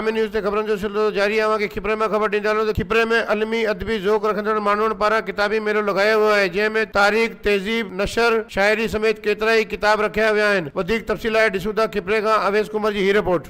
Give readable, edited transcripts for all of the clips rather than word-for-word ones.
अवामी न्यूज़ ते ख़बरनि जो सिलसिलो जारी आहे कि खिपरे में ख़बर ॾींदा हलूं त खिपरे में इल्मी अदबी ज़ौक़ रखंदड़ माण्हुनि पारां किताबी मेलो लगायो वियो आहे, जंहिंमें तारीख़, तहज़ीब, नशर, शाइरी समेत केतिरा ई किताब रखिया विया आहिनि। वधीक तफ़सील लाइ ॾिसूं था खिपरे खां अवेस कुंवर जी ही रिपोर्ट।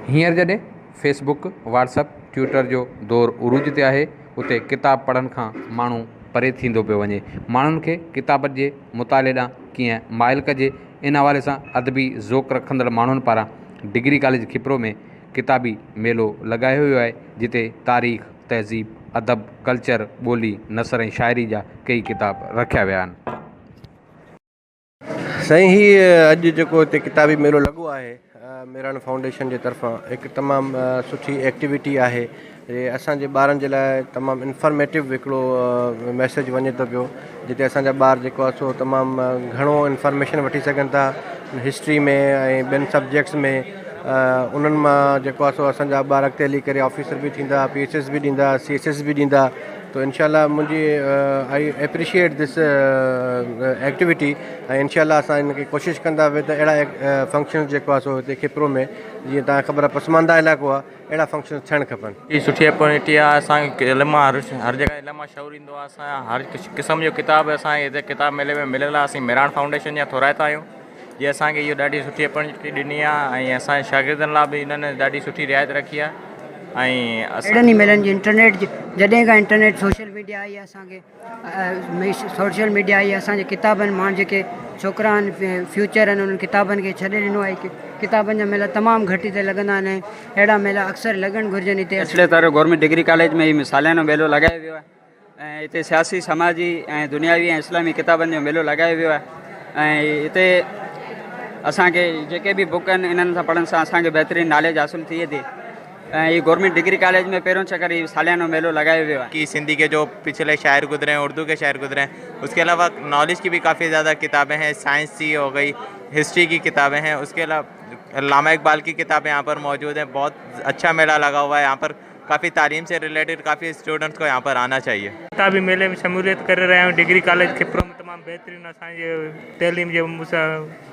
हींअर जॾहिं फेसबुक, व्हाट्सअप, ट्विटर जो दौर उरूज ते आहे, उते किताब पढ़ण खां माण्हू परे थींदो पियो वञे। माण्हुनि खे किताब जे मुताले ॾांहुं कीअं माइल कजे, इन हवाले सां अदबी ज़ौक़ रखंदड़ माण्हुनि पारां डिग्री कॉलेज खिपरो में किताबी मेलो लॻायो वियो आहे, जिते तारीख़, तहज़ीब, अदब, कल्चर, ॿोली, नसर ऐं शाइरी जा कई किताब रखिया विया आहिनि। साईं, ही अॼु जेको हिते किताबी मेलो लॻो आहे मेरान फाउंडेशन जे तरफ़ां हिकु तमामु सुठी एक्टिविटी आहे। असांजे ॿारनि जे लाइ तमामु इंफॉर्मेटिव हिकिड़ो मैसेज वञे थो पियो, जिते असांजा ॿार जेको आहे सो तमामु घणो इंफॉर्मेशन वठी सघनि था हिस्ट्री में ऐं ॿियनि सब्जेक्ट्स में। उन्हनि मां जेको आहे सो असांजा ॿार अॻिते हली करे ऑफिसर बि थींदा, PSS बि ॾींदा, CSS बि ॾींदा। तो इंशाल्लाह मुझे आई एप्रिशिएट दिस एक्टिविटी ऐं इंशाल्लाह असां इनखे कोशिशि कंदा वे त अहिड़ा फंक्शन जेको आहे सो हिते खिपरो में जीअं तव्हां ख़बर आहे पसमानदा इलाइक़ो आहे, अहिड़ा फंक्शन थियणु खपनि। ही सुठी अपॉर्चुनिटी आहे। असांखे इल्मु हर जॻह इल्मु शऊर ईंदो आहे। असां हर क़िस्म जो किताब असांजे हिते किताब मेले में मिलियल आहे। असीं मेरान फाउंडेशन जा थोराइता आहियूं, जीअं असांखे इहो ॾाढी सुठी अपॉर्चुनिटी ॾिनी आहे ऐं असांजे शागिर्दनि लाइ बि इन्हनि ॾाढी सुठी रिआयत रखी आहे। ऐं अहिड़नि ई मेलनि जी इंटरनेट जॾहिं खां इंटरनेट सोशल मीडिया आई आहे, असांखे सोशल मीडिया आई आहे, असांजे किताबनि माण्हू जेके छोकिरा आहिनि, फ्यूचर आहिनि, उन्हनि किताबनि खे छॾे ॾिनो आहे। किताबनि जा मेला तमामु घटि हिते लॻंदा आहिनि, अहिड़ा मेला अक्सर लॻणु घुरिजनि हिते। पिछले तरह गवर्नमेंट डिग्री कॉलेज में ही सालियानो मेलो लॻायो वियो आहे ऐं हिते सियासी, समाजी ऐं दुनियावी ऐं इस्लामी किताबनि जो मेलो लॻायो वियो आहे। ऐं हिते असांखे जेके बि बुक आहिनि, इन्हनि सां पढ़ण सां असांखे बहितरीनु नॉलेज हासिलु थिए थी। ये गवर्नमेंट डिग्री कॉलेज में पहिरों चक्कर ही सालियानो मेलो लगाया हुआ है कि सिंधी के जो पिछले शायर गुजरे हैं, उर्दू के शायर गुजरे हैं, उसके अलावा नॉलेज की भी काफ़ी ज़्यादा किताबें हैं। साइंस की हो गई, हिस्ट्री की किताबें हैं, उसके अलावा अल्लामा इकबाल की किताबें यहाँ पर मौजूद हैं। बहुत अच्छा मेला लगा हुआ है यहाँ पर। काफ़ी तालीम से रिलेटेड काफ़ी स्टूडेंट्स को यहाँ पर आना चाहिए। किताबी मेले में शमूलियत कर रहे हैं। डिग्री कॉलेज खिपरो में तमामु बहितरीनु असांजे तइलीम जे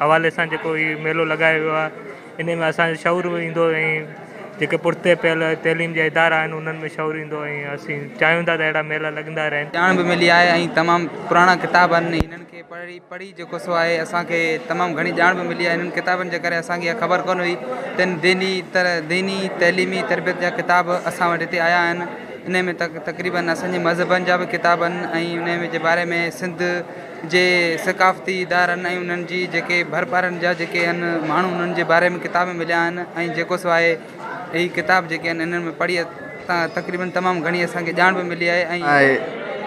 हवाले सां जेको हीउ मेलो लॻायो वियो आहे, इन में असांजो शऊर ईंदो ऐं जेके पुठिते पियल तइलीम जा इदारा आहिनि उन्हनि में शऊर ईंदो ऐं असीं चाहियूं था त अहिड़ा मेला लॻंदा रहनि। ॼाण बि मिली आहे ऐं तमामु पुराणा किताब आहिनि, हिननि खे पढ़ी जेको सो आहे असांखे तमामु घणी ॼाण बि मिली आहे। हिननि किताबनि जे करे असांखे इहा ख़बर कोन हुई त दीनी तइलीमी तरबियत जा किताब असां वटि हिते आया आहिनि। इन में तक़रीबन असांजे मज़हबनि जा बि किताब आहिनि ऐं उन जे बारे में सिंध जे सकाफ़ती इदारनि ऐं उन्हनि जी जेके भरपारनि जा जेके आहिनि माण्हू, उन्हनि जे बारे में किताब मिलिया आहिनि। ऐं जेको सो आहे यही किताब जेके आहिनि इन्हनि में पढ़ी तक़रीबन तमामु घणी असांखे ॼाण बि मिली आहे। ऐं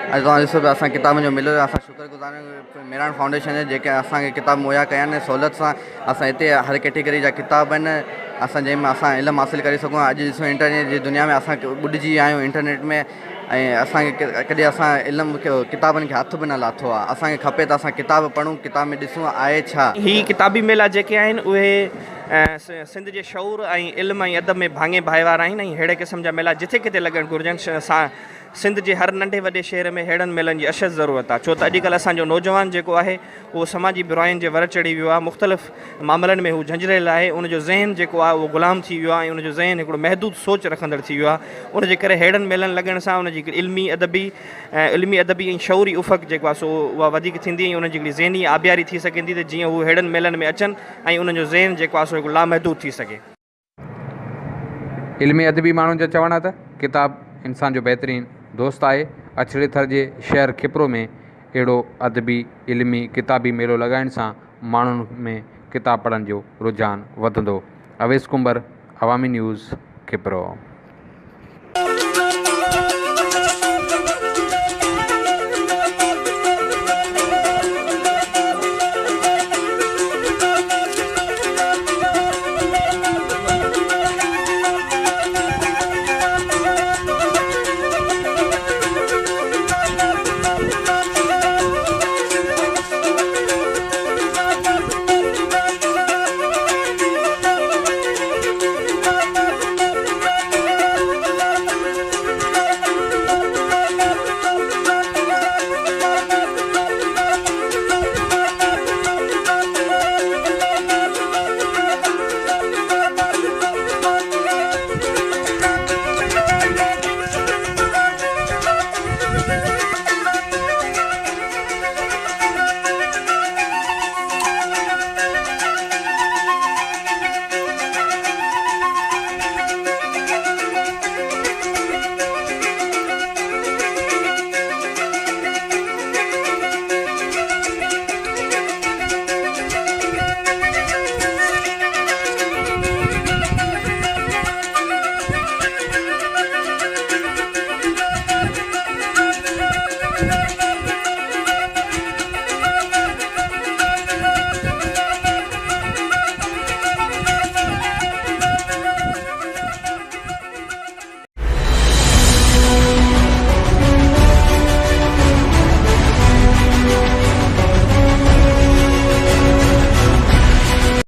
अॼु तव्हां ॾिसो पिया असां किताबनि जो मिलियो, असां शुक्रगुज़ार आहियूं मेरान फाउंडेशन जे जेके असांखे किताब मुहैया कया आहिनि सहूलियत सां। असां हिते हर कैटेगरी जा किताब आहिनि असां जंहिंमें असां इल्मु हासिलु करे सघूं। अॼु ॾिसो इंटरनेट जी दुनिया में असां ॿुॾिजी विया आहियूं इंटरनेट में, ऐं असांखे कॾहिं असां इल्मु किताबनि खे हथु बि न लाथो आहे। असांखे खपे त असां किताब पढ़ूं, किताब में ॾिसूं आहे छा। ही किताबी मेला जेके आहिनि उहे सिंध जे शऊर ऐं इल्म ऐं अदब में भाङे भाए वारा आहिनि ऐं अहिड़े क़िस्म जा मेला जिथे किथे लॻणु घुरिजनि। सिंध जे हर नंढे वॾे शहर में अहिड़नि मेलनि जी अशद ज़रूरत आहे, छो त अॼुकल्ह असांजो नौजवान जेको आहे उहो समाजी बुराइनि जे वर चढ़ी वियो आहे। मुख़्तलिफ़ मामलनि में हू झंझरियल आहे। उनजो ज़हन जेको आहे उहो ग़ुलाम थी वियो आहे ऐं उनजो ज़हन हिकिड़ो महदूद सोच रखंदड़ थी वियो आहे। उनजे करे अहिड़नि मेलनि लॻण सां उनजी इल्मी अदबी ऐं शऊरी उफ़क़ जेको आहे सो उहा वधीक थींदी ऐं उनजी हिकिड़ी ज़हनी आबियारी थी सघंदी त जीअं हू अहिड़नि मेलनि में अचनि ऐं उन्हनि जो ज़हन जेको आहे सो हिकिड़ो लामहदूद थी सघे। इल्मी अदबी माण्हुनि जो चवणु आहे त किताब इंसान जो बहितरीनु दोस्त आहे। अछड़े थर जे शहर खिपरो में अहिड़ो अदबी इल्मी किताबी मेलो लॻाइण सां माण्हुनि में किताब पढ़ण जो रुझान वधंदो। अवेस कुंवर, अवामी न्यूज़, खिपरो।